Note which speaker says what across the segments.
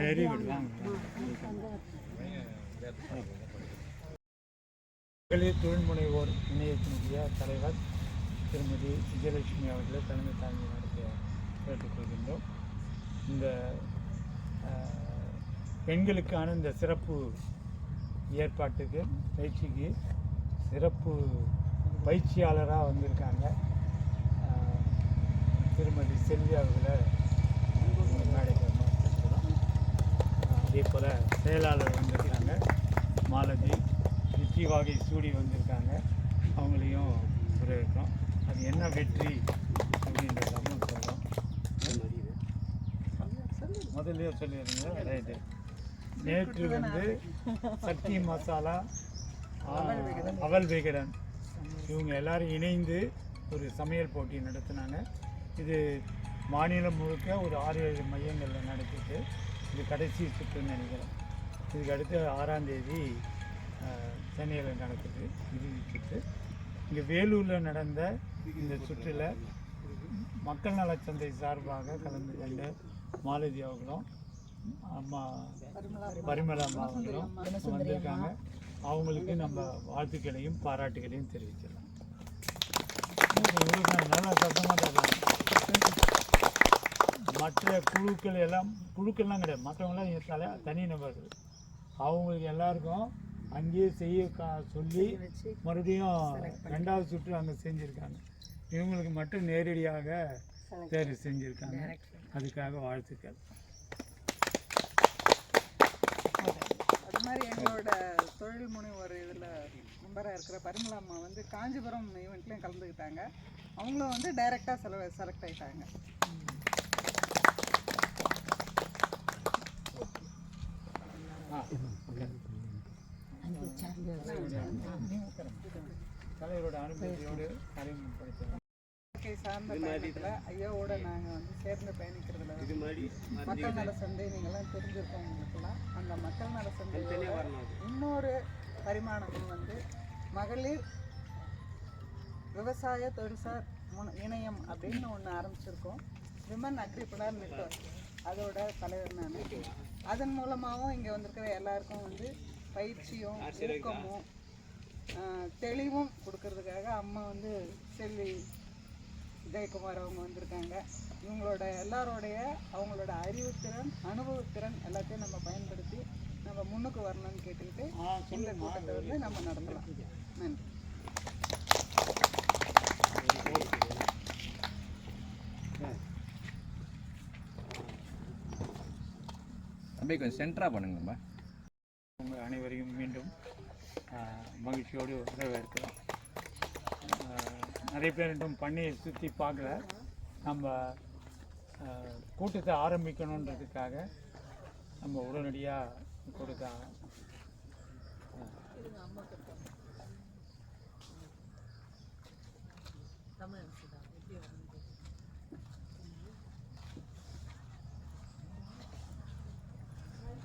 Speaker 1: Very good. மகளிர் தொழில் முனைவோர் இணையத்தினுடைய தலைவர் திருமதி விஜயலட்சுமி அவர்களை தலைமை தாங்கி நடத்த கேட்டுக்கொள்கின்றோம். இந்த பெண்களுக்கான இந்த சிறப்பு ஏற்பாட்டுக்கு பயிற்சிக்கு சிறப்பு பயிற்சியாளராக வந்திருக்காங்க திருமதி செல்வி அவர்களை மேடைக்கு அதே போல் செயலாளர் வந்திருக்காங்க மாலதி வெற்றி வாகை சூடி வந்திருக்காங்க. அவங்களையும் வரவேற்கிறோம். அது என்ன வெற்றி அப்படின்றத சொல்கிறோம். முதல்ல சொல்லிடுங்க. ரைட்டு. நேற்று வந்து சக்தி மசாலா அவல் விகடன் இவங்க எல்லாரும் இணைந்து ஒரு சமையல் போட்டி நடத்தினாங்க. இது மாநிலம் முழுக்க ஒரு 6-7 மையங்களில் நடத்திட்டு இது கடைசி சுற்றுன்னு நினைக்கிறேன். இதுக்கு அடுத்து 6ஆம் தேதி சென்னையில் நடக்குது இறுதி சுற்று. இங்கே வேலூரில் நடந்த இந்த சுற்றில் மக்கள் நலச்சந்தை சார்பாக கலந்து கொண்ட மாலதி அவர்களும் அம்மா பரிமளா அம்மா அவர்களும் வந்திருக்காங்க. அவங்களுக்கு நம்ம வாழ்த்துக்களையும் பாராட்டுகளையும் தெரிவிச்சிடலாம். நல்லா சத்தமாக தரலாம். மற்ற குழுக்கள்லாம் கிடையாது. மற்றவங்களாம் தனி நபர்கள். அவங்களுக்கு எல்லாருக்கும் அங்கேயே செய்ய சொல்லி மறுபடியும் 2வது சுற்று அங்கே செஞ்சுருக்காங்க. இவங்களுக்கு மட்டும் நேரடியாக தேர்வு செஞ்சுருக்காங்க. அதுக்காக வாழ்த்துக்கள்.
Speaker 2: அது மாதிரி எங்களோட தொழில் முனைவோர் இதில் மெம்பராக இருக்கிற பரிமளா அம்மா வந்து காஞ்சிபுரம் ஈவெண்ட்லேயும் கலந்துக்கிட்டாங்க. அவங்களும் வந்து டைரெக்டாக செலக்ட் ஆகிட்டாங்க.
Speaker 1: தலைவரோட அனுபவத்தோடு அறிமுகப்படுத்துகிறோம்.
Speaker 2: சார்ந்த பயணத்தில் ஐயாவோட நாங்கள் வந்து சேர்ந்து பயணிக்கிறதுல மக்கள் நல சந்தை நீங்கள்லாம் தெரிஞ்சிருக்கோம். உங்களுக்குலாம் அந்த மக்கள் நல சந்தையோட இன்னொரு பரிமாணமும் வந்து மகளிர் விவசாய தொழில்சார் இணையம் அப்படின்னு ஒன்று ஆரம்பிச்சிருக்கோம். விமன் அக்ரிபிளார் நெட்வொர்க் அதோட தலைவர் நான். அதன் மூலமாகவும் இங்கே வந்திருக்கிற எல்லாருக்கும் வந்து பயிற்சியும் ஊக்கமும் தெளிவும் கொடுக்கறதுக்காக அம்மா வந்து செல்வி ஜெயக்குமார் அவங்க வந்திருக்காங்க. இவங்களோட எல்லாரோடைய அவங்களோட அறிவுத்திறன் அனுபவத்திறன் எல்லாத்தையும் நம்ம பயன்படுத்தி நம்ம முன்னுக்கு வரணும்னு கேட்டுக்கிட்டு இந்த கூட்டத்தை வந்து நம்ம நடத்தலாம். நன்றி.
Speaker 3: அப்படியே கொஞ்சம் சென்டராக பண்ணுங்கம்மா.
Speaker 1: உங்கள் அனைவரையும் மீண்டும் மகிழ்ச்சியோடு வரவேற்கிறோம். நிறைய பேர் இன்னும் பண்ணி சுற்றி பார்க்கல. நம்ம கூட்டத்தை ஆரம்பிக்கணுன்றதுக்காக நம்ம உடனடியாக கொடுத்தாங்க.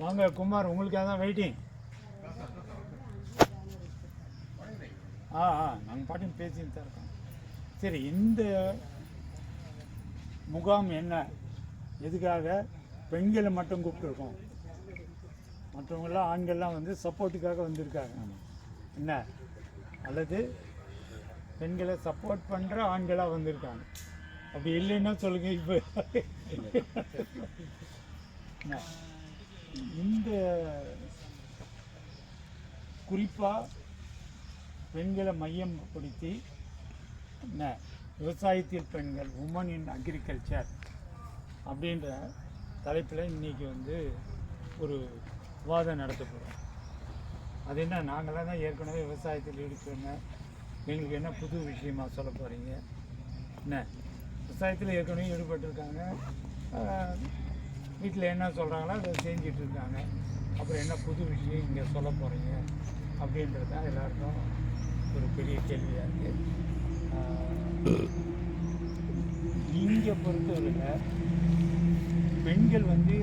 Speaker 1: வாங்க குமார், உங்களுக்காக தான் வெயிட்டிங். நாங்கள் பாட்டும் பேசின்னு தான் இருக்கோம். சரி, இந்த முகாம் என்ன, எதுக்காக பெண்களை மட்டும் கூப்பிட்டுருக்கோம்? மற்றவங்களாம் ஆண்கள்லாம் வந்து சப்போர்ட்டுக்காக வந்திருக்காங்க என்ன, அல்லது பெண்களை சப்போர்ட் பண்ணுற ஆண்களாக வந்திருக்காங்க. அப்படி இல்லைன்னா சொல்லுங்கள். இப்போ இந்த குறிப்பாக பெண்களை மையப்படுத்தி என்ன விவசாயத்தில் பெண்கள், உமன் இன் அக்ரிகல்ச்சர் அப்படின்ற தலைப்பில் இன்றைக்கி வந்து ஒரு விவாதம் நடத்த போகிறோம். அது என்ன, நாங்களாம் தான் ஏற்கனவே விவசாயத்தில் ஈடுபடுங்க, எங்களுக்கு என்ன புது விஷயமாக சொல்ல போகிறீங்க? என்ன விவசாயத்தில் ஏற்கனவே ஈடுபட்டிருக்காங்க, வீட்டில் என்ன சொல்கிறாங்களோ அதை செஞ்சிட்ருக்காங்க, அப்புறம் என்ன புது விஷயம் இங்கே சொல்ல போகிறீங்க அப்படின்றது தான் எல்லாருக்கும் ஒரு பெரிய கேள்வியாக இருக்குது. இங்கே பொறுத்தவரையில் பெண்கள் வந்து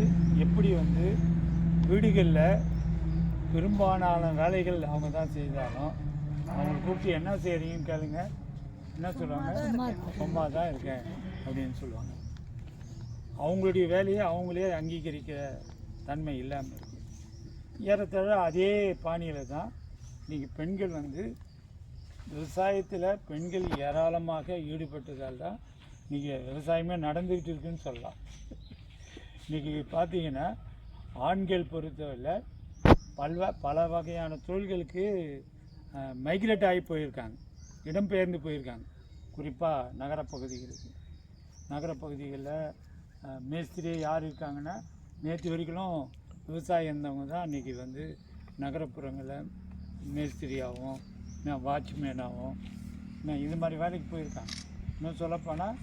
Speaker 1: எப்படி வந்து வீடுகளில் பெரும்பாலான வேலைகள் அவங்க தான் செய்தாலும் அவங்க கூப்பிட்டு என்ன செய்கிறீங்கன்னு கேளுங்க, என்ன சொல்லுவாங்க? சும்மா தான் இருக்கேன் அப்படின்னு சொல்லுவாங்க. அவங்களுடைய வேலையை அவங்களே அங்கீகரிக்க தன்மை இல்லாமல் இருக்குது. ஏறத்தாழ அதே பாணியில் தான் இன்றைக்கி பெண்கள் வந்து விவசாயத்தில் பெண்கள் ஏராளமாக ஈடுபட்டதால் தான் இன்றைக்கி விவசாயமே நடந்துக்கிட்டு இருக்குன்னு சொல்லலாம். இன்றைக்கி பார்த்தீங்கன்னா ஆண்கள் பொறுத்தவரை பல வகையான தொழில்களுக்கு மைக்ரேட் ஆகி போயிருக்காங்க, இடம்பெயர்ந்து போயிருக்காங்க. குறிப்பாக நகரப்பகுதிகளில் மேஸ்திரி யார் இருக்காங்கன்னா, நேற்று வரைக்கும் விவசாயம் இருந்தவங்க தான் இன்றைக்கி வந்து நகரப்புறங்களில் மேஸ்திரியாகவும் வாட்ச்மேனாகவும் இது மாதிரி வேலைக்கு போயிருக்காங்க. இன்னும் சொல்லப்போனால்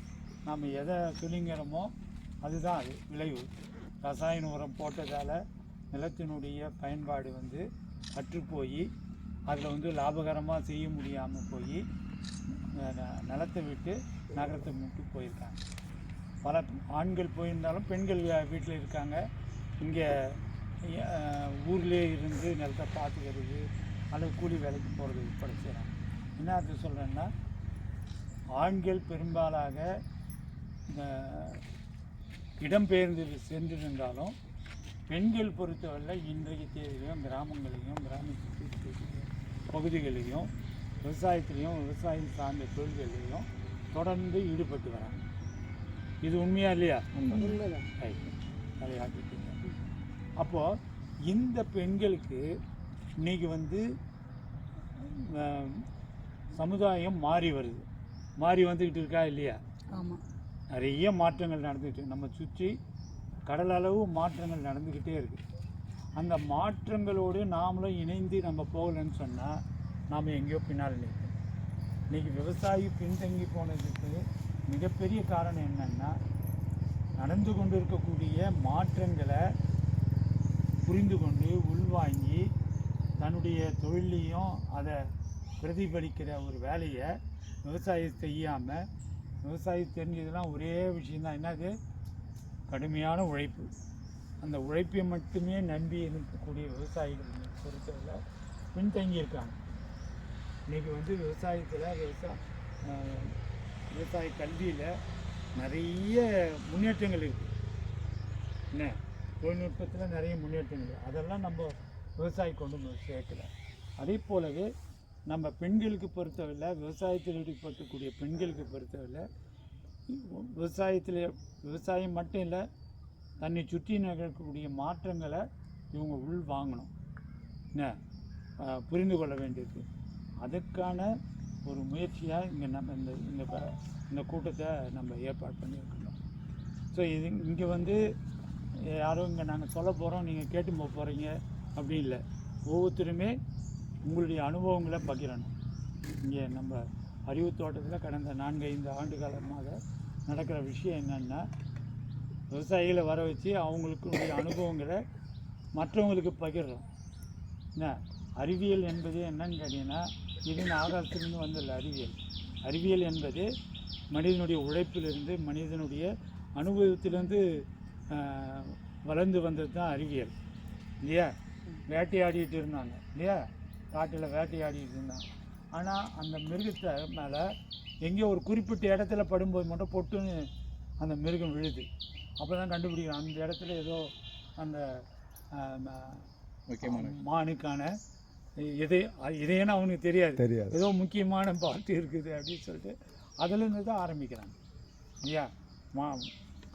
Speaker 1: நம்ம எதை சொல்லிங்கிறோமோ அதுதான் அது விளைவு. ரசாயன உரம் போட்டதால் நிலத்தினுடைய பயன்பாடு வந்து அற்றுப்போய் அதில் வந்து லாபகரமாக செய்ய முடியாமல் போய் நிலத்தை விட்டு நகரத்தை விட்டு போயிருக்காங்க. பல ஆண்கள் போயிருந்தாலும் பெண்கள் வீட்டில் இருக்காங்க. இங்கே ஊர்லேயே இருந்து நிலத்தை பார்த்துக்கிறது அல்லது கூலி வேலைக்கு போகிறது உட்பட செய்கிறாங்க. என்ன அது சொல்கிறேன்னா, ஆண்கள் பெரும்பாலாக இடம்பெயர்ந்து சென்றிருந்தாலும் பெண்கள் பொறுத்தவரை இன்றைய தேதியிலையும் கிராமங்களையும் கிராமத்து பகுதிகளிலையும் விவசாயத்திலையும் விவசாயம் சார்ந்த தொழில்களிலையும் தொடர்ந்து ஈடுபட்டு வராங்க. இது உண்மையா இல்லையா? தலையாட்டிட்டீங்க. அப்போது இந்த பெண்களுக்கு இன்றைக்கி வந்து சமுதாயம் மாறி வந்துக்கிட்டு இருக்கா இல்லையா?
Speaker 2: ஆமாம்,
Speaker 1: நிறைய மாற்றங்கள் நடந்துக்கிட்டு, நம்ம சுற்றி கடலளவு மாற்றங்கள் நடந்துக்கிட்டே இருக்குது. அந்த மாற்றங்களோடு நாமளும் இணைந்து நம்ம போகலன்னு சொன்னால் நாம் எங்கேயோ பின்னால் நிற்போம். இன்றைக்கி விவசாயி பின்தங்கி போனதுக்கு மிகப்பெரிய காரணம் என்னென்னா, நடந்து கொண்டு இருக்கக்கூடிய மாற்றங்களை புரிந்து கொண்டு உள்வாங்கி தன்னுடைய தொழிலையும் அதை பிரதிபலிக்கிற ஒரு வேலையை விவசாயம் செய்யாமல், விவசாயம் தெரிஞ்சதெல்லாம் ஒரே விஷயந்தான், என்னது? கடுமையான உழைப்பு. அந்த உழைப்பை மட்டுமே நம்பி இருக்கக்கூடிய விவசாயிகள் பொறுத்தவரை பின்தங்கியிருக்காங்க. இன்றைக்கி வந்து விவசாயத்தில் விவசாய கல்வியில் நிறைய முன்னேற்றங்கள் இருக்குது. என்ன, தொழில்நுட்பத்தில் நிறைய முன்னேற்றங்கள், அதெல்லாம் நம்ம விவசாயி கொண்டு வந்து சேர்க்கல. அதே போலவே நம்ம பெண்களுக்கு பொறுத்தவரை, விவசாயத்தில் ஈடுபட்டக்கூடிய பெண்களுக்கு பொறுத்தவரை விவசாயம் மட்டும் இல்லை, தன்னை சுற்றி நடக்கக்கூடிய மாற்றங்களை இவங்க உள் வாங்கணும், என்ன புரிந்து கொள்ள வேண்டியது. அதுக்கான ஒரு முயற்சியாக இங்கே நம்ம இந்த கூட்டத்தை நம்ம ஏற்பாடு பண்ணியிருக்கோம். ஸோ இது இங்கே வந்து யாரும் இங்கே நாங்கள் சொல்ல போகிறோம், நீங்கள் கேட்டு போக போகிறீங்க அப்படி இல்லை. ஒவ்வொருத்தருமே உங்களுடைய அனுபவங்களை பகிரணும். இங்கே நம்ம அறிவு தோட்டத்தில் கடந்த 4-5 ஆண்டு காலமாக நடக்கிற விஷயம் என்னென்னா, விவசாயிகளை வர வச்சு அவங்களுக்குடைய அனுபவங்களை மற்றவங்களுக்கு பகிர்றோம். என்ன அறிவியல் என்பது என்னன்னு கேட்டிங்கன்னா, இதுன்னு ஆகாசத்துலேருந்து வந்ததில்லை. அறிவியல் என்பது மனிதனுடைய உழைப்பிலிருந்து, மனிதனுடைய அனுபவத்திலேருந்து வளர்ந்து வந்தது தான் அறிவியல், இல்லையா? வேட்டையாடிட்டு இருந்தாங்க இல்லையா? காட்டில் வேட்டையாடிட்டு இருந்தாங்க. ஆனால் அந்த மிருகத்தை மேலே எங்கேயோ ஒரு குறிப்பிட்ட இடத்துல படும்போது மட்டும் பொட்டுன்னு அந்த மிருகம் விழுது. அப்போ தான் கண்டுபிடிக்கிறோம் அந்த இடத்துல ஏதோ அந்த மானுக்கான இதையேன்னு அவனுக்கு தெரியாது, ஏதோ முக்கியமான பாட்டு இருக்குது அப்படின்னு சொல்லிட்டு அதுலேருந்து தான் ஆரம்பிக்கிறாங்க இல்லையா?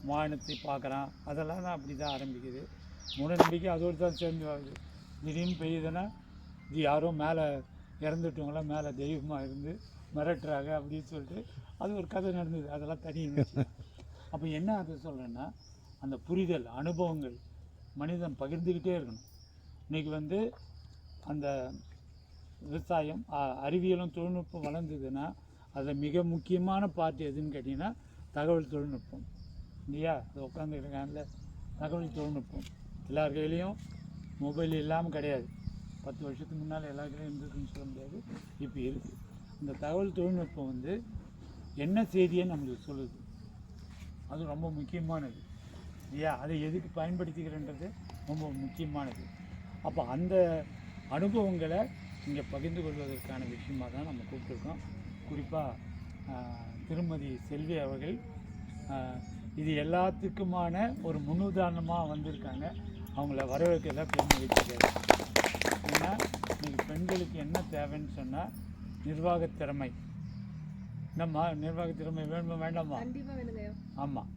Speaker 1: வானத்தை பார்க்குறான், அதெல்லாம் தான் அப்படி தான் ஆரம்பிக்குது. மூடநம்பிக்கை அதோடு தான் சேர்ந்து வருது. திடீர்னு பெய்யுதுன்னா இது யாரோ மேலே இறந்துட்டவங்களாம் மேலே தெய்வமாக இருந்து மிரட்டுறாங்க அப்படின்னு சொல்லிட்டு அது ஒரு கதை நடந்தது. அதெல்லாம் தனி. அப்போ என்ன அதை சொல்கிறேன்னா, அந்த புரிதல், அனுபவங்கள் மனிதன் பகிர்ந்துக்கிட்டே இருக்கணும். இன்றைக்கி வந்து அந்த விவசாயம் அறிவியலும் தொழில்நுட்பம் வளர்ந்ததுன்னா அதில் மிக முக்கியமான பார்ட் எதுன்னு கேட்டிங்கன்னா தகவல் தொழில்நுட்பம், இல்லையா? அது உட்காந்துருக்காங்கல்ல, தகவல் தொழில்நுட்பம் எல்லார் கையிலையும் மொபைல் இல்லாமல் கிடையாது. 10 வருஷத்துக்கு முன்னால் எல்லா கையிலையும் இருந்ததுன்னு சொல்ல முடியாது, இப்போ இருக்குது. இந்த தகவல் தொழில்நுட்பம் வந்து என்ன செய்தியை நம்மளுக்கு சொல்லுது, அது ரொம்ப முக்கியமானது, இல்லையா? அதை எதுக்கு பயன்படுத்திக்கிறன்றது ரொம்ப முக்கியமானது. அப்போ அந்த அனுபவங்களை இங்கே பகிர்ந்து கொள்வதற்கான விஷயமாக தான் நம்ம கூப்பிட்டுருக்கோம். குறிப்பாக திருமதி செல்வி அவர்கள் இது எல்லாத்துக்குமான ஒரு முன்னுதாரணமாக வந்திருக்காங்க. அவங்கள வரவேற்கிறத பெருமை வச்சுக்காது. ஏன்னா இன்றைக்கி பெண்களுக்கு என்ன தேவைன்னு சொன்னால் நிர்வாகத் திறமை. என்னம்மா நிர்வாகத் திறமை வேணுமா வேண்டாமா? ஆமாம்,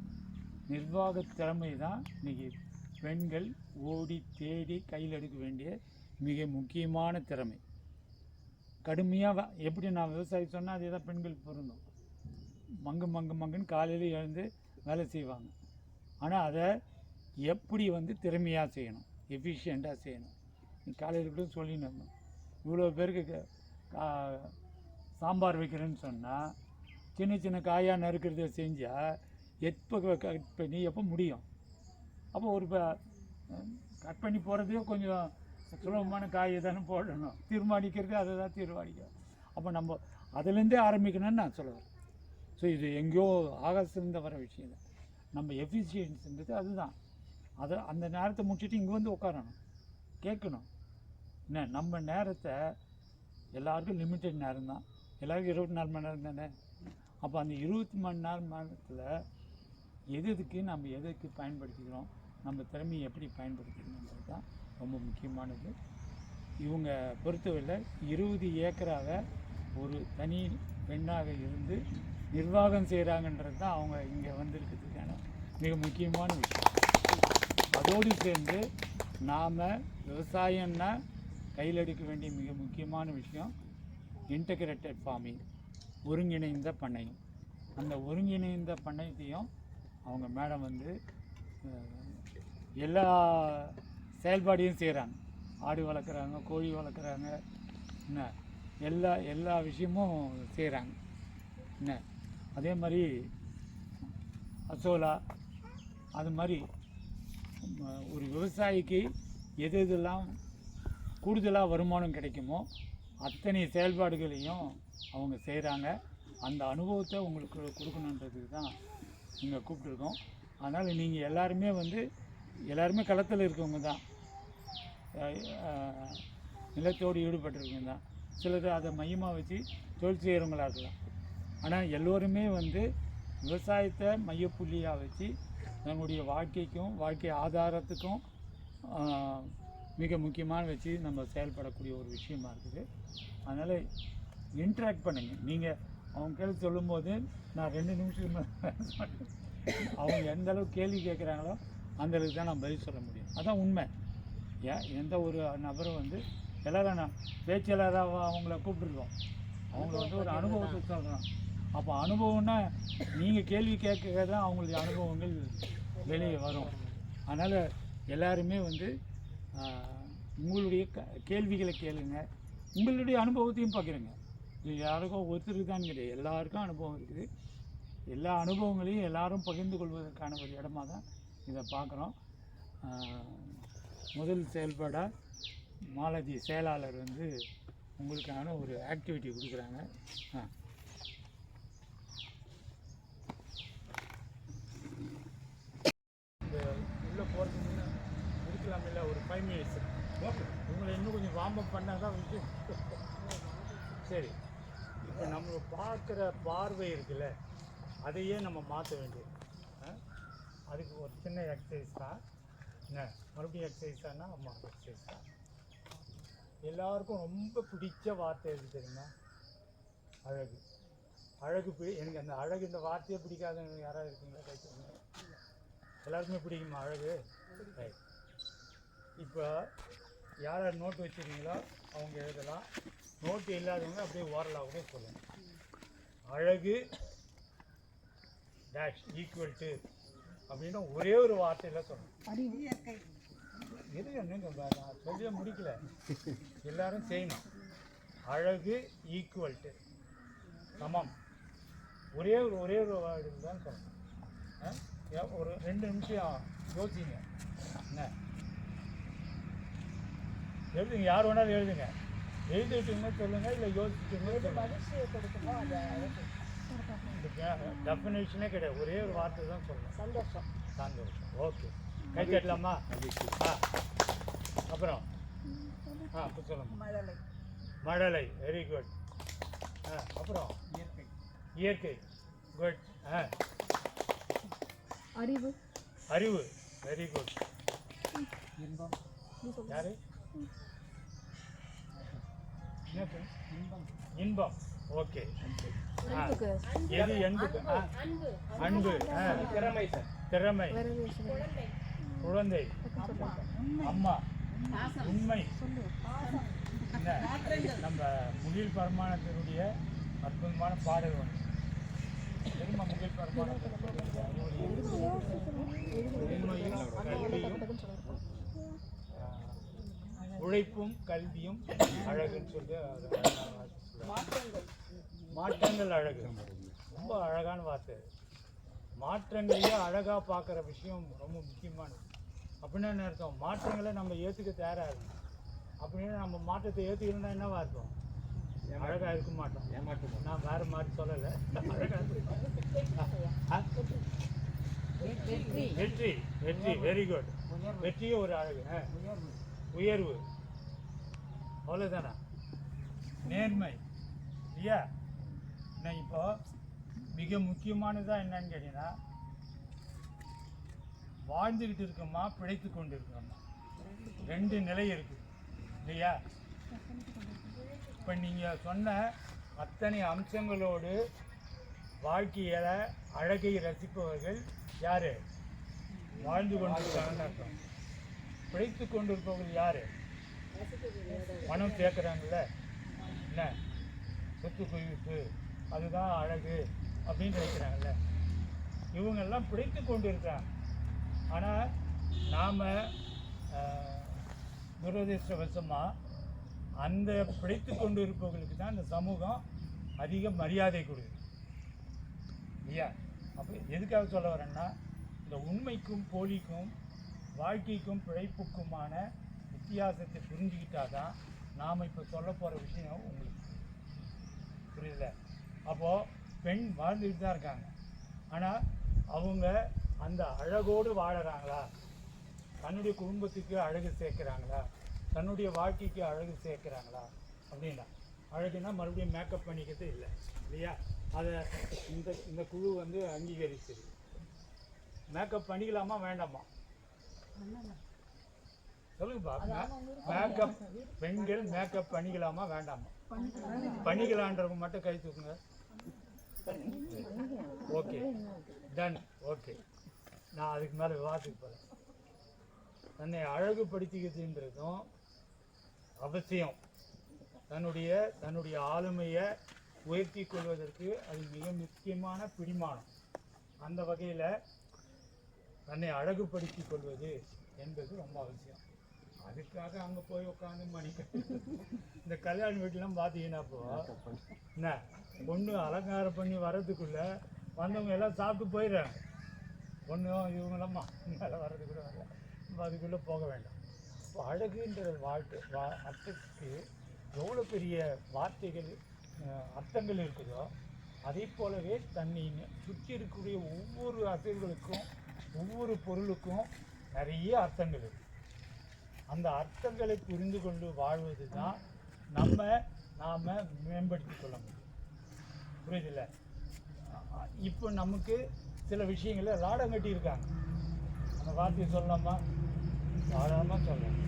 Speaker 1: நிர்வாகத் திறமை தான் இன்றைக்கி பெண்கள் ஓடி தேடி கையில் எடுக்க வேண்டிய மிக முக்கியமான திறமை. கடுமையாக எப்படி நான் விவசாயி சொன்னால் அதே தான் பெண்கள் பொருந்தும். மங்குன்னு காலையில் எழுந்து வேலை செய்வாங்க. ஆனால் அதை எப்படி திறமையாக செய்யணும், எஃபிஷியண்ட்டாக செய்யணும். காலையில் கூட சொல்லின்னு இருந்தோம், இவ்வளோ பேருக்கு சாம்பார் வைக்கிறேன்னு சொன்னால் சின்ன சின்ன காயாக நறுக்கிறத செஞ்சால் எப்போ கட் பண்ணி எப்போ முடியும்? அப்போ ஒரு கட் பண்ணி போகிறதே கொஞ்சம் சுலபமான காயை தானே போடணும். தீர்மானிக்கிறது அதை தான் தீர்மானிக்கும். அப்போ நம்ம அதுலேருந்தே ஆரம்பிக்கணும்னு நான் சொல்லுவேன். ஸோ இது எங்கேயோ ஆகாசத்துலேருந்து வர விஷயம் தான். நம்ம எஃபிஷியன்ஸுன்றது அதுதான். அதை அந்த நேரத்தை முடிச்சுட்டு இங்கே வந்து உட்காரணும், கேட்கணும். என்ன நம்ம நேரத்தை எல்லாருக்கும் லிமிட்டட் நேரம் தான், எல்லாருக்கும் 24 மணி நேரம் தானே. அப்போ அந்த 20 மணி நேரத்தில் எதுக்கு நம்ம எதுக்கு பயன்படுத்திக்கிறோம், நம்ம திறமையை எப்படி பயன்படுத்திக்கணுன்றது தான் ரொம்ப முக்கியமானது. இவங்க பொறுத்தவரையில் 20 ஏக்கராக ஒரு தனி பெண்ணாக இருந்து நிர்வாகம் செய்கிறாங்கன்றது தான் அவங்க இங்கே வந்திருக்கிறதுக்கான மிக முக்கியமான விஷயம். அதோடு சேர்ந்து நாம் விவசாயம்னா கையில் எடுக்க வேண்டிய மிக முக்கியமான விஷயம் இன்டகிரேட்டட் ஃபார்மிங், ஒருங்கிணைந்த பண்ணையம். அந்த ஒருங்கிணைந்த பண்ணையத்தையும் அவங்க மேடம் எல்லா செயல்பாடையும் செய்கிறாங்க. ஆடு வளர்க்குறாங்க, கோழி வளர்க்குறாங்க, என்ன எல்லா விஷயமும் செய்கிறாங்க. என்ன அதே மாதிரி அசோலா, அது மாதிரி ஒரு விவசாயிக்கு எது எதெல்லாம் கூடுதலாக வருமானம் கிடைக்குமோ அத்தனை செயல்பாடுகளையும் அவங்க செய்கிறாங்க. அந்த அனுபவத்தை உங்களுக்கு கொடுக்கணுன்றதுக்கு தான் நீங்கள் கூப்பிட்ருக்கோம். அதனால் நீங்கள் எல்லாருமே களத்தில் இருக்கவங்க தான், நிலத்தோடு ஈடுபட்டிருக்கவங்க தான். சிலர் அதை மையமாக வச்சு தொழில் செய்கிறவங்களா இருக்கலாம். ஆனால் எல்லோருமே விவசாயத்தை மையப்புள்ளியாக வச்சு நம்முடைய வாழ்க்கைக்கும் வாழ்க்கை ஆதாரத்துக்கும் மிக முக்கியமான வச்சு நம்ம செயல்படக்கூடிய ஒரு விஷயமா இருக்குது. அதனால் இன்ட்ராக்ட் பண்ணுங்கள். நீங்கள் அவங்க கேள்வி சொல்லும்போது நான் 2 நிமிஷம் அவங்க எந்த அளவுக்கு கேள்வி கேட்குறாங்களோ அந்தளவுக்கு தான் நான் பதில் சொல்ல முடியும். அதான் உண்மை. எந்த ஒரு நபரும் எல்லோரும் நான் பேச்சாளராக அவங்கள கூப்பிட்டுருக்கோம். அவங்க ஒரு அனுபவத்தை சொல்கிறோம். அப்போ அனுபவம்னா நீங்கள் கேள்வி கேட்க தான் அவங்களுடைய அனுபவங்கள் வெளியே வரும். அதனால் எல்லாருமே உங்களுடைய கேள்விகளை கேளுங்க, உங்களுடைய அனுபவத்தையும் பார்க்குறேங்க. இது யாருக்கும் ஒருத்தருக்கு தான் கிடையாது, எல்லாருக்கும் அனுபவம் இருக்குது. எல்லா அனுபவங்களையும் எல்லாரும் பகிர்ந்து கொள்வதற்கான ஒரு இடமா தான் இதை பார்க்குறோம். முதல் செயல்பாடாக மாலதி செயலாளர் உங்களுக்கான ஒரு ஆக்டிவிட்டி கொடுக்குறாங்க. உள்ளே போகிறதுக்கு முன்னே இருக்கலாம் இல்லை ஒரு 5 மினிட்ஸ் உங்களை இன்னும் கொஞ்சம் வார்ம் பண்ணால் தான் சரி. இப்போ நம்ம பார்க்குற பார்வை இருக்குல்ல, அதையே நம்ம மாற்ற வேண்டியது. அதுக்கு ஒரு சின்ன எக்ஸசைஸ் தான். என்ன மறுபடியும் எக்ஸசைஸ் தானா? ஆமாம், எக்ஸசைஸ் தான். எல்லாருக்கும் ரொம்ப பிடிச்ச வார்த்தை எது தெரியுமா? அழகு. எனக்கு அந்த அழகு, இந்த வார்த்தையே பிடிக்காதவங்க யாராவது இருக்கீங்களா? கைத்தவங்க எல்லாருக்குமே பிடிக்குமா அழகு? ரைட். இப்போ யார் நோட்டு வச்சுருக்கீங்களோ அவங்க எழுதலாம். நோட்டு இல்லாதவங்க அப்படியே ஓரலாக கூட சொல்லுங்கள். அழகு டேஷ் ஈக்குவல் டு அப்படின்னா ஒரே ஒரு வார்த்தையில் சொல்லணும். எது என்னங்க நான் சொல்லியே முடிக்கல, எல்லாரும் செய்யணும். அழகு ஈக்குவல் டு சமம், ஒரே ஒரு வார்த்தை தான் சொல்லணும். ஒரு 2 நிமிஷம் யோசிங்க. என்ன எழுதுங்க, யார் வேணாலும் எழுதுங்க. எழுதிட்டுங்க சொல்லுங்கள், இல்லை யோசிச்சுங்க சொல்லுங்கள். டெஃபினேஷனே கிடையாது, ஒரே ஒரு வார்த்தை தான் சொல்லணும். சந்தோஷம். ஓகே, கை தட்டலாமா? அப்புறம் அப்போ சொல்லுங்க. மழலை, வெரி குட். அப்புறம் இயற்கை, குட்.
Speaker 4: அறிவு,
Speaker 1: வெரி குட். யாரு? இன்பம். ஓகே. எது என்புக்கு? அன்பு. திறமை சார். திறமை. குழந்தை. அம்மா. உண்மை. நம்ம முகில் பரமானத்தினுடைய அற்புதமான பாடல் ஒன்று. திரும்ப முகில் பரமானத்தினுடைய உண்மையும் கல்வியும் உழைப்பும் கல்வியும் அழகுன்னு சொல்லி மாற்றங்கள் அழகு. ரொம்ப அழகான வார்த்தை. மாற்றங்களையே அழகாக பார்க்குற விஷயம் ரொம்ப முக்கியமானது. அப்படின்னா என்ன அர்த்தம்? மாற்றங்களை நம்ம ஏற்றுக்க தயாராக இருக்கணும். அப்படின்னு நம்ம மாற்றத்தை ஏற்றுக்கணும்னா என்னவா இருக்கும்? அழகாக இருக்க மாட்டோம். ஏமாற்றம். நான் வேறு மாதிரி சொல்லலை. வெற்றி. வெற்றி. Very good. வெற்றியும் ஒரு அழகு. உயர்வு. அவ்வளோதானா? நேர்மை. இல்லையா? நான் இப்போ மிக முக்கியமானதாக என்னன்னு கேட்டீங்கன்னா, வாழ்ந்துக்கிட்டு இருக்கோமா பிழைத்து கொண்டு இருக்கிறோமா? ரெண்டு நிலை இருக்குது இல்லையா? இப்போ நீங்கள் சொன்ன அத்தனை அம்சங்களோடு வாழ்க்கையில் அழகை ரசிப்பவர்கள் யார்? வாழ்ந்து கொண்டிருக்காங்கன்னு அர்த்தம். பிழைத்து கொண்டிருப்பவர்கள் யார்? மனம் சேர்க்குறாங்கல்ல, என்ன சொத்து குவிப்பு அதுதான் அழகு அப்படின்னு நினைக்கிறாங்கல்ல, இவங்கெல்லாம் பிழைத்து கொண்டு இருக்காங்க. ஆனால் நாம் துரதிர்ஷ்டவசமாக அந்த பிழைத்து கொண்டு இருப்பவர்களுக்கு தான் இந்த சமூகம் அதிக மரியாதை கொடுக்குது இல்லையா? அப்போ எதுக்காக சொல்ல வரேன்னா, இந்த உண்மைக்கும் போலிக்கும் வாழ்க்கைக்கும் பிழைப்புக்குமான வித்தியாசத்தை புரிஞ்சுக்கிட்டா தான் நாம் இப்போ சொல்ல போகிற விஷயம் உங்களுக்கு புரியுதுல? அப்போது பெண் வாழ்ந்துக்கிட்டு தான் இருக்காங்க. ஆனால் அவங்க அந்த அழகோடு வாழறாங்களா? தன்னுடைய குடும்பத்துக்கு அழகு சேர்க்குறாங்களா? தன்னுடைய வாழ்க்கைக்கு அழகு சேர்க்குறாங்களா? அப்படின்னா அழகுனா மறுபடியும் மேக்கப் பண்ணிக்கிறது இல்லை இல்லையா? அதை இந்த குழு வந்து அங்கீகரிச்சிருக்கு. மேக்கப் பண்ணிக்கலாமா வேண்டாமா? சொல்லுங்க பாருங்க. மேக்கப் பெண்கள் மேக்கப் பண்ணிக்கலாமா வேண்டாமா? பண்ணிக்கலான்றவங்க மட்டும் கை தூக்குங்க. Okay, ton. ஓகே, நான் அதுக்கு மேலே விவாதத்துக்கு போகிறேன். தன்னை அழகுபடுத்திக்கிறதுன்றதும் அவசியம். தன்னுடைய ஆளுமையை உயர்த்தி கொள்வதற்கு அது மிக முக்கியமான பிடிமானம். அந்த வகையில் தன்னை அழகுபடுத்தி கொள்வது என்பது ரொம்ப அவசியம். அதுக்காக அங்கே போய் உட்காந்து இந்த கல்யாண வீட்டிலாம் பார்த்தீங்கன்னா இப்போ என்ன பொண்ணு அலங்காரம் பண்ணி வர்றதுக்குள்ளே வந்தவங்க எல்லாம் சாப்பிட்டு போயிடுறாங்க. பொண்ணும் இவங்களம்மா மேலே வர்றதுக்குள்ளே வரல, அதுக்குள்ளே போக வேண்டாம். இப்போ அழகுன்ற அர்த்தத்துக்கு எவ்வளோ பெரிய வார்த்தைகள் அர்த்தங்கள் இருக்குதோ, அதே போலவே தன்னை சுற்றி இருக்கக்கூடிய ஒவ்வொரு அசைவுகளுக்கும் ஒவ்வொரு பொருளுக்கும் நிறைய அர்த்தங்கள் இருக்குது. அந்த அர்த்தங்களை புரிந்து கொண்டு வாழ்வது தான் நாம் மேம்படுத்தி கொள்ள முடியும். புரியுதில்ல? இப்போ நமக்கு சில விஷயங்களை லாடம் கட்டியிருக்காங்க. அந்த வார்த்தையை சொல்லலாமா? சாதாரணமாக சொல்லலாம்.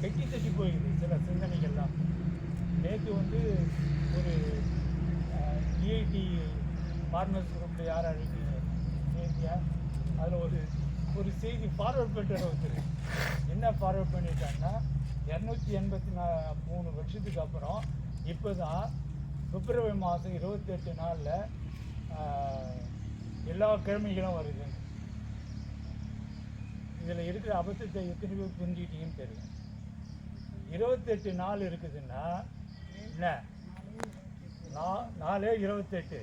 Speaker 1: கெட்டி தட்டி போயிடுது சில சிந்தனைகள்லாம். நேற்று வந்து ஒரு EIT ஃபார்மர்ஸ் குரூப்பில் யார் அழைக்கிறீங்க நேத்தியா, அதில் ஒரு செய்தி ஃபார்வர்ட் பண்ணிட்டு ஒருத்தர் என்ன ஃபார்வர்ட் பண்ணியிருக்காங்கன்னா, 283 வருஷத்துக்கு அப்புறம் இப்போ தான் பிப்ரவரி மாதம் 28 நாளில் எல்லா கிழமைகளும் வருது. இதில் இருக்கிற அபத்தத்தை எத்தனை பேர் புரிஞ்சுக்கிட்டீங்கன்னு தெரியும். 28 நாள் இருக்குதுன்னா என்ன, நாளே 28.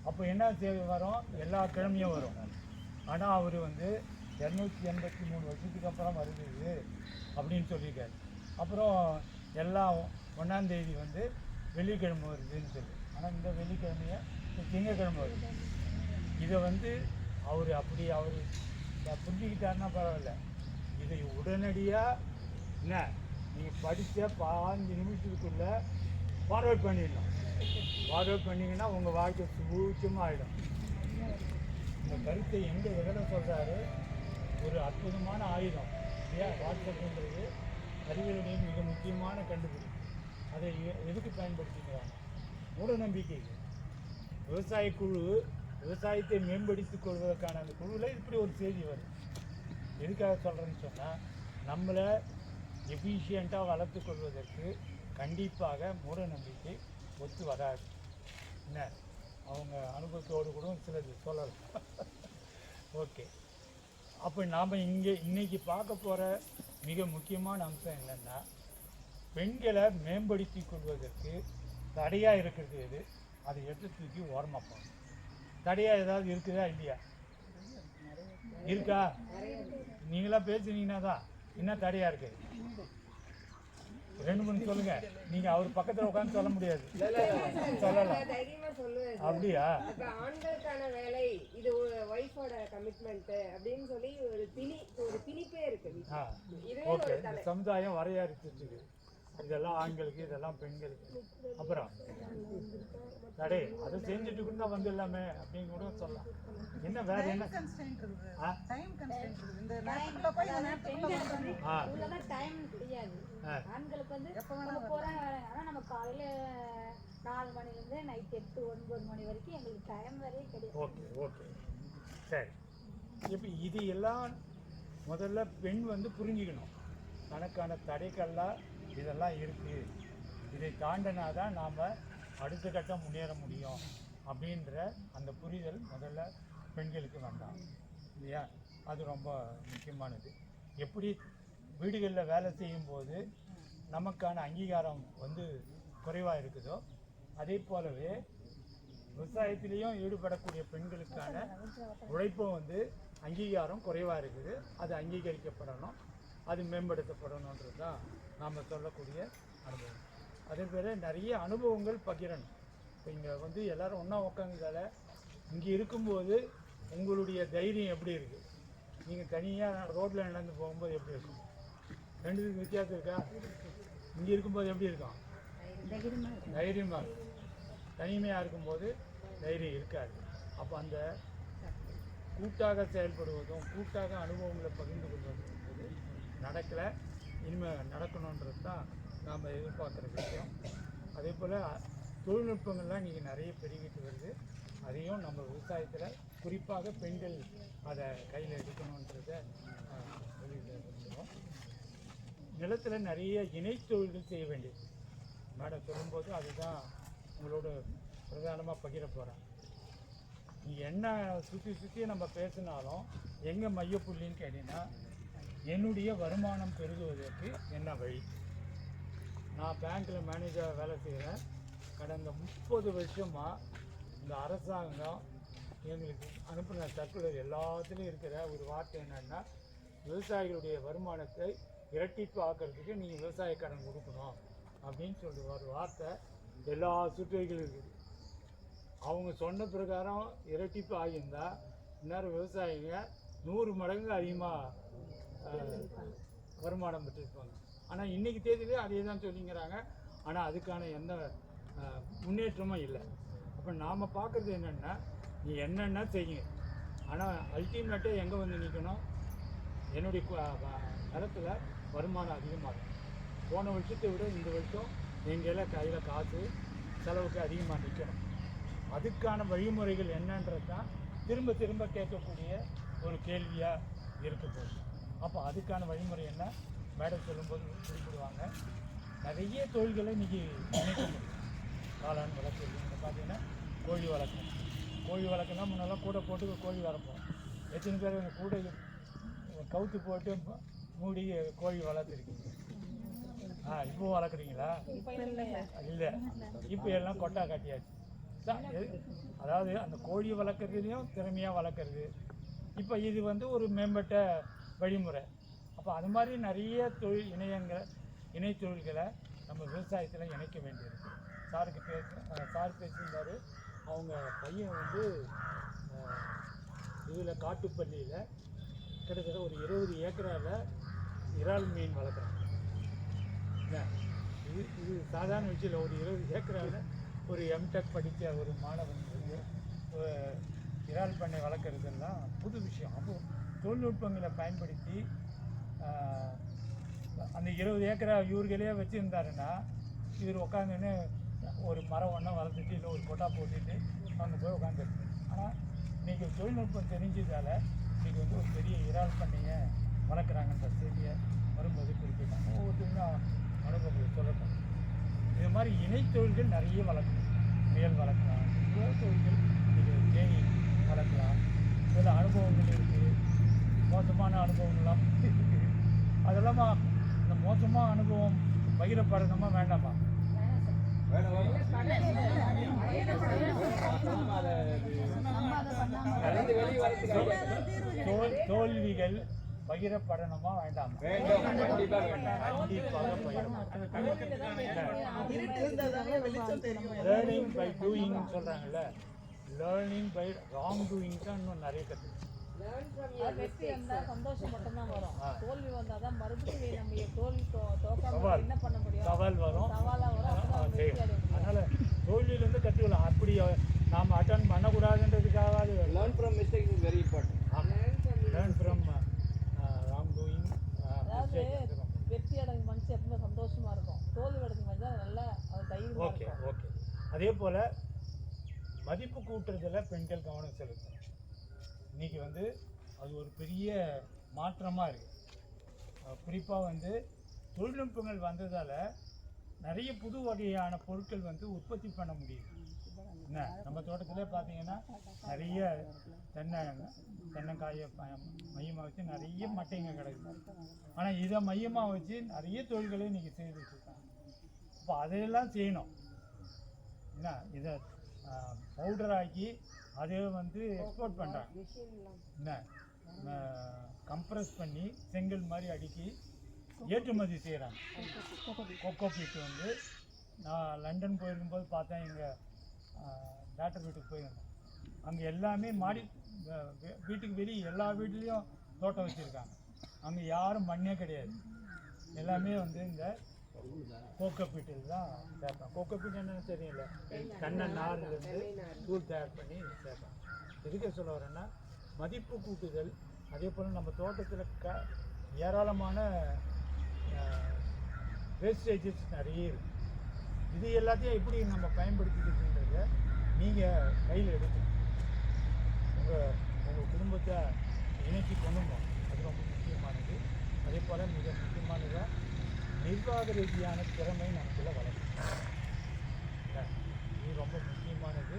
Speaker 1: அப்போ என்ன தேவை வரும்? எல்லா கிழமையும் வரும். ஆனால் அவர் வந்து 283 வருஷத்துக்கு அப்புறம் வருது அப்படின்னு சொல்லியிருக்காரு. அப்புறம் எல்லாம் 1ஆம் தேதி வந்து வெள்ளிக்கிழமை வருதுன்னு சொல்லி. ஆனால் இந்த வெள்ளிக்கிழமையை திங்கக்கிழமை வருது. இதை வந்து அவர் புரிஞ்சுக்கிட்டாருன்னா பரவாயில்ல. இதை உடனடியாக என்ன நீங்கள் படித்த 15 நிமிஷத்துக்குள்ளே ஃபார்வர்ட் பண்ணிடணும். ஃபார்வர்ட் பண்ணிங்கன்னா உங்கள் வாழ்க்கை சூட்சமாக ஆகிடும். இந்த கருத்தை எந்த விதத்தில் சொல்கிறாரு? ஒரு அற்புதமான ஆயுதம் இல்லையா? இல்லையா? வாட்ஸ்அப்புன்றது அறிவியலுடைய மிக முக்கியமான கண்டுபிடிப்பு. அதை எதுக்கு பயன்படுத்திக்கிறாங்க? மூட நம்பிக்கைக்கு. விவசாய குழு விவசாயத்தை மேம்படுத்திக் கொள்வதற்கான அந்த குழுவில் இப்படி ஒரு செய்தி வரும். எதுக்காக சொல்கிறேன்னு சொன்னால், நம்மளை எஃபிஷியண்ட்டாக வளர்த்து கொள்வதற்கு கண்டிப்பாக மூட நம்பிக்கை ஒத்து வராது. என்ன, அவங்க அனுபவத்தோடு கூட சிலது சொல்லலாம். ஓகே, அப்போ நாம் இன்னைக்கு பார்க்க போகிற மிக முக்கியமான அம்சம் என்னென்னா, பெண்களை மேம்படுத்தி கொள்வதற்கு தடையாக இருக்கிறது எது, அதை எடுத்து தூக்கி ஓரமாக போகணும். தடையாக ஏதாவது இருக்குதா இல்லையா? இருக்கா? நீங்களாம் பேசுனீங்கன்னா தான் என்ன தடையாக இருக்குது? 2-3 சொல்லுங்க. நீங்கள் அவர் பக்கத்தில் உட்காந்து சொல்ல முடியாது, சொல்லலாம். அப்படியா?
Speaker 4: ஆண்களுக்கான வேலை இது ஒய்ஃபோட கமிட்மெண்ட் அப்படின்னு சொல்லி ஒரு திணிப்பே இருக்கு.
Speaker 1: ஓகே, இந்த சமுதாயம் வரையறுத்துருக்கு. இதெல்லாம் ஆண்களுக்கு, இதெல்லாம் பெண்களுக்கு. அப்புறம் தடை அதை செஞ்சுட்டு கூட வந்துடலாமே அப்படின்னு கூட சொல்லலாம். என்ன வேற என்ன?
Speaker 5: ஆண்களுக்கு வந்து நம்ம காலையில 4 மணிலேருந்து நைட் 8-9 மணி வரைக்கும் எங்களுக்கு டைம் வரையே கிடையாது.
Speaker 1: ஓகே ஓகே, சரி. இப்போ இது எல்லாம் முதல்ல பெண் வந்து புரிஞ்சுக்கணும். தனக்கான தடைகள்லாம் இதெல்லாம் இருக்குது, இதை தாண்டினாதான் நாம் அடுத்த கட்டம் முன்னேற முடியும் அப்படின்ற அந்த புரிதல் முதல்ல பெண்களுக்கு வேண்டாம் இல்லையா? அது ரொம்ப முக்கியமானது. எப்படி வீடுகளில் வேலை செய்யும்போது நமக்கான அங்கீகாரம் வந்து குறைவாக இருக்குதோ, அதே போலவே விவசாயத்திலையும் ஈடுபடக்கூடிய பெண்களுக்கான உழைப்பும் வந்து அங்கீகாரம் குறைவாக இருக்குது. அது அங்கீகரிக்கப்படணும், அது மேம்படுத்தப்படணுன்றது தான் நாம் சொல்லக்கூடிய அனுபவம். அதே போல் நிறைய அனுபவங்கள் பகிரணும். இப்போ இங்கே வந்து எல்லோரும் ஒன்றா உட்காந்துதால இங்கே இருக்கும்போது உங்களுடைய தைரியம் எப்படி இருக்குது? நீங்கள் தனியாக ரோட்டில் நடந்து போகும்போது எப்படி இருக்கும்? ரெண்டுத்துக்கு வித்தியாசம் இருக்கா? இங்கே இருக்கும்போது எப்படி இருக்கும்? தைரியமாக இருக்கும். தனிமையாக இருக்கும்போது தைரியம் இருக்காது. அப்போ அந்த கூட்டாக செயல்படுவதும் கூட்டாக அனுபவங்களை பகிர்ந்து கொள்வதும் என்பது நடக்கலை. இனிமேல் நடக்கணுன்றது தான் நாம் எதிர்பார்க்குற விஷயம். அதே போல் தொழில்நுட்பங்கள்லாம் நீங்கள் நிறைய பெருகிட்டு வருது. அதையும் நம்ம விவசாயத்தில் குறிப்பாக பெண்கள் அதை கையில் எடுக்கணுன்றதை சொல்லிடுறோம். நிலத்தில் நிறைய இணை தொழில்கள் செய்ய வேண்டியது. மேடம் சொல்லும்போது அதுதான் உங்களோட பிரதானமாக பகிர போகிறேன். நீங்கள் என்ன சுற்றி நம்ம பேசினாலும் எங்கே மையப்புள்ளின்னு கேட்டீங்கன்னா, என்னுடைய வருமானம் பெருகுவதற்கு என்ன வழி? நான் பேங்க்கில் மேனேஜராக வேலை செய்கிறேன். கடந்த 30 வருஷமாக இந்த அரசாங்கம் எங்களுக்கு அனுப்பின சர்க்குலர் எல்லாத்துலேயும் இருக்கிற ஒரு வார்த்தை என்னென்னா, விவசாயிகளுடைய வருமானத்தை இரட்டிப்பு ஆக்கிறதுக்கு நீங்கள் விவசாய கடன் கொடுக்கணும் அப்படின்னு சொல்லிட்டு ஒரு வார்த்தை எல்லா சுற்றுகளும் இருக்குது. அவங்க சொன்ன பிரகாரம் இரட்டிப்பு ஆகியிருந்தால் இந்நேரம் விவசாயிங்க 100 மடங்கு அதிகமாக வருமானம் பெற்றிருப்பாங்க. ஆனால் இன்றைக்கி தேதியிலே அதே தான் சொல்லிங்கிறாங்க. ஆனால் அதுக்கான எந்த முன்னேற்றமும் இல்லை. அப்போ நாம் பார்க்குறது என்னென்னா, நீ என்னென்ன செய்யுங்க, ஆனால் அல்டிமேட்டாக எங்கே வந்து நிற்கணும்? என்னுடைய நிலத்தில் வருமானம் அதிகமாகும். போன வருஷத்தை விட இந்த வருஷம் எங்கெல்லாம் கையில் காசு செலவுக்கு அதிகமாக நிற்கணும். அதுக்கான வழிமுறைகள் என்னன்றது தான் திரும்ப திரும்ப கேட்கக்கூடிய ஒரு கேள்வியாக இருக்க போகுது. அப்போ அதுக்கான வழிமுறை என்ன? மேடம் சொல்லும்போது குறிப்பிடுவாங்க. நிறைய தொழில்களை இன்றைக்கி நினைக்க முடியும். காளான் வளர்ப்பு இங்கே பார்த்தீங்கன்னா கோழி வளர்க்கும். கோழி வளர்க்குன்னா முன்னெல்லாம் கூடை போட்டு கோழி வளர்ப்போம். எத்தனை பேர் இந்த கூடை கவுத்து போட்டு மூடி கோழி வளர்த்துருக்கீங்க? இப்போ வளர்க்குறீங்களா? இல்லை, இப்போ எல்லாம் கொட்டா காட்டியாச்சு. அதாவது அந்த கோழி வளர்க்குறதுலையும் திறமையாக வளர்க்குறது. இப்போ இது வந்து ஒரு மேம்பட்ட வழிமுறை. அப்போ அது மாதிரி நிறைய தொழில் இணை தொழில்களை நம்ம விவசாயத்தில் இணைக்க வேண்டியிருக்கு. சார் பேசியிருந்தார். அவங்க பையன் வந்து இதில் காட்டுப்பள்ளியில் கிட்டத்தட்ட ஒரு 20 ஏக்கரால் இறால் மீன் வளர்க்குறாங்க. இது சாதாரண விஷயம் இல்லை. ஒரு 20 ஏக்கரால் ஒரு எம்டெக் படித்த ஒரு மாணவன் வந்து இறால் பண்ணை வளர்க்குறதுலாம் புது விஷயம். அப்போ தொழில்நுட்பங்களை பயன்படுத்தி அந்த 20 ஏக்கரை இவர்களே வச்சுருந்தாருன்னா இவர் உட்காந்துன்னு ஒரு மரம் ஒன்றா வளர்த்துட்டு இல்லை ஒரு கொட்டா போட்டுட்டு அங்கே போய் உட்காந்துருக்கு. ஆனால் இன்றைக்கி தொழில்நுட்பம் தெரிஞ்சதால் இன்றைக்கி வந்து ஒரு பெரிய இறால் பண்ணையை வளர்க்குறாங்கன்ற செய்தியை வரும்போது குறிப்பிட்டாங்க. ஒவ்வொருத்தரும் அனுபவங்கள் சொல்லப்படும். இது மாதிரி இணைத்தொழில்கள் நிறைய வளர்க்கணும். முயல் வளர்க்கலாம், தொழில்கள் இன்றைக்கி தேனி வளர்க்கலாம். இதில் அனுபவங்கள் இருக்குது, மோசமான அனுபவங்கள்லாம் இருக்குது. அதெல்லாமா இந்த மோசமான அனுபவம் பகிரப்படணுமா வேண்டாமா? தோல்விகள் பகிரப்படணுமா வேண்டாமா? கண்டிப்பாக லேர்னிங் பை டூயிங் சொல்றாங்கல்ல, லேர்னிங் பை ராங் டூயிங் தான் இன்னும் நிறைய கற்றுக்கணும்.
Speaker 6: வெற்றி வந்தால் சந்தோஷம் மட்டும்தான் வரும். தோல்வி வந்தால் தான் மறுபடியும் நம்ம தோல்வி தோக்காம என்ன பண்ண முடியும்?
Speaker 1: சவால் வரும்,
Speaker 6: சவாலாக வரும்.
Speaker 1: அதனால் தோல்வியிலேருந்து கற்றுக்கலாம். அப்படி நாம் அட்டன் பண்ணக்கூடாதுன்றதுக்காக
Speaker 3: learn from mistakes is very important.
Speaker 1: Learn from wrong doing.
Speaker 6: அதாவது வெற்றி அடைஞ்ச மனுஷன் எப்பவுமே சந்தோஷமாக இருக்கும். தோல்வி அடைஞ்ச மனுஷன் நல்லா தைரியமாக
Speaker 1: ஓகே
Speaker 6: இருக்கும்.
Speaker 1: ஓகே. அதே போல் மதிப்பு கூட்டுறதுல பெண்கள் கவனம் செலுத்தணும். இன்றைக்கி வந்து அது ஒரு பெரிய மாற்றமாக இருக்குது. குறிப்பாக வந்து தொழில்நுட்பங்கள் வந்ததால் நிறைய புது வகையான பொருட்கள் வந்து உற்பத்தி பண்ண முடியுது. என்ன நம்ம தோட்டத்தில் பார்த்தீங்கன்னா நிறைய தென்னங்காயை மையமாக வச்சு நிறைய மட்டைங்க கிடைக்குது. ஆனால் இதை மையமாக வச்சு நிறைய தொழில்களை இன்றைக்கி செய்துட்டு இருக்காங்க. இப்போ அதையெல்லாம் செய்யணும். என்ன இதை பவுடர் ஆக்கி அதை வந்து எக்ஸ்போர்ட் பண்ணுறாங்க. என்ன கம்ப்ரஸ் பண்ணி செங்கல் மாதிரி அடுக்கி ஏற்றுமதி செய்கிறாங்க. கொக்கோ பீட் வந்து நான் லண்டன் போயிருக்கும்போது பார்த்தேன். எங்கள் டாக்டர் வீட்டுக்கு போயிருந்தேன். அங்கே எல்லாமே மாடி வீட்டுக்கு வெளியே எல்லா வீட்லேயும் தோட்டம் வச்சுருக்காங்க. அங்கே யாரும் மண்ணே கிடையாது. எல்லாமே வந்து இந்த கோகோ பீட்டில் தான் சேர்ப்பேன். கோகோ பீட் என்னன்னு தெரியல, தென்னை நார்லேருந்து தூள் தயார் பண்ணி சேர்ப்பேன். எதுக்கு சொல்ல வரேன்னா மதிப்பு கூட்டுதல். அதே போல் நம்ம தோட்டத்தில் ஏராளமான வேஸ்டேஜஸ் நிறைய இருக்குது. இது எல்லாத்தையும் எப்படி நம்ம பயன்படுத்திக்கிட்டுன்றத நீங்கள் கையில் எடுக்கணும். உங்கள் குடும்பத்தை இணைச்சி கொண்டு போகணும். அது ரொம்ப முக்கியமானது. அதே போல் மிக முக்கியமானதாக நிர்வாக ரீதியான திறமை நமக்குள்ள வளர்க்கணும். இது ரொம்ப முக்கியமானது.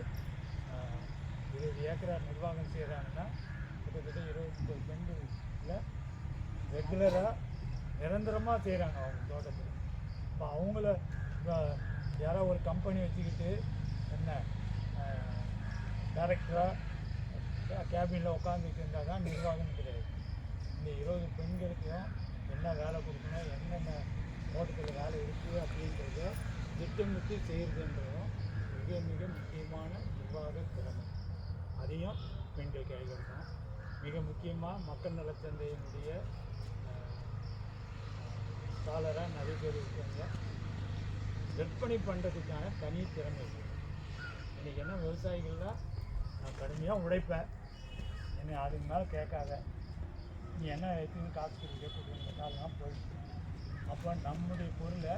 Speaker 1: 20 ஏக்கரா நிர்வாகம் செய்கிறாங்கன்னா கிட்டத்தட்ட 29 பெண்களில் ரெகுலராக நிரந்தரமாக செய்கிறாங்க அவங்க தோட்டத்தில். இப்போ அவங்கள யாராவது ஒரு கம்பெனி வச்சுக்கிட்டு என்ன டைரக்டராக கேபினில் உட்காந்துட்டு இருந்தால் தான் நிர்வாகம் கிடையாது. இந்த 20 பெண்களுக்கும் என்ன வேலை கொடுக்கணும், என்னென்ன தோட்டத்தில் வேலை இருக்குது அப்படின்றத திட்டமிட்டு செய்கிறதுன்றதும் மிக மிக முக்கியமான நிர்வாக திறமை. அதையும் பெண்கள் கைகொடுக்கணும். மிக முக்கியமாக மக்கள் நலச்சந்தையினுடைய ஸ்காலராக நிறைய பேர் இருக்காங்க. விற்பனை பண்ணுறதுக்கான தனி திறமை இருக்குது. இன்றைக்கி என்ன விவசாயிகள்லாம் நான் கடுமையாக உழைப்பேன், என்னை அதுக்கு மேலே கேட்காத, நீ என்ன எடுத்துன்னு காசு கொடுக்க காலெலாம் போயிடுச்சு. அப்போ நம்முடைய பொருளை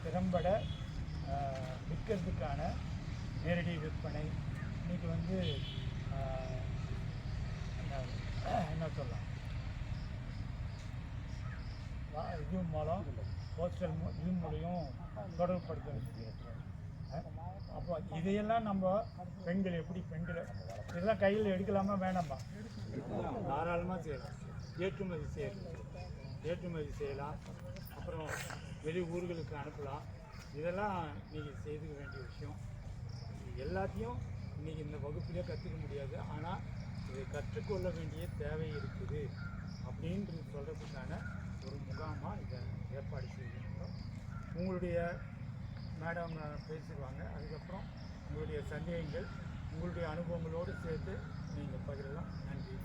Speaker 1: திறம்பட விற்கிறதுக்கான நேரடி விற்பனை இன்றைக்கி வந்து என்ன சொல்லலாம், இது மூலம் போஸ்டல் இது மூலியம் தொடர்புபடுத்த. அப்போ இதையெல்லாம் நம்ம பெண்கள் எப்படி பெண்களை இதெல்லாம் கையில் எடுக்கலாமா வேணாமா? தாராளமாக செய்யலாம். ஏற்றுமதி செய்யலாம். அப்புறம் வெளி ஊர்களுக்கு அனுப்பலாம். இதெல்லாம் நீங்கள் செய்துக்க வேண்டிய விஷயம். எல்லாத்தையும் இன்றைக்கி இந்த வகுப்பிலே கற்றுக்க முடியாது. ஆனால் இதை கற்றுக்கொள்ள வேண்டிய தேவை இருக்குது அப்படின்றது சொல்கிறதுக்கான ஒரு முகாமாக இதை ஏற்பாடு செய்திருக்கிறோம். உங்களுடைய மேடம் பேசிடுவாங்க. அதுக்கப்புறம் உங்களுடைய சந்தேகங்கள் உங்களுடைய அனுபவங்களோடு சேர்த்து நீங்கள் பகிரலாம். நன்றி.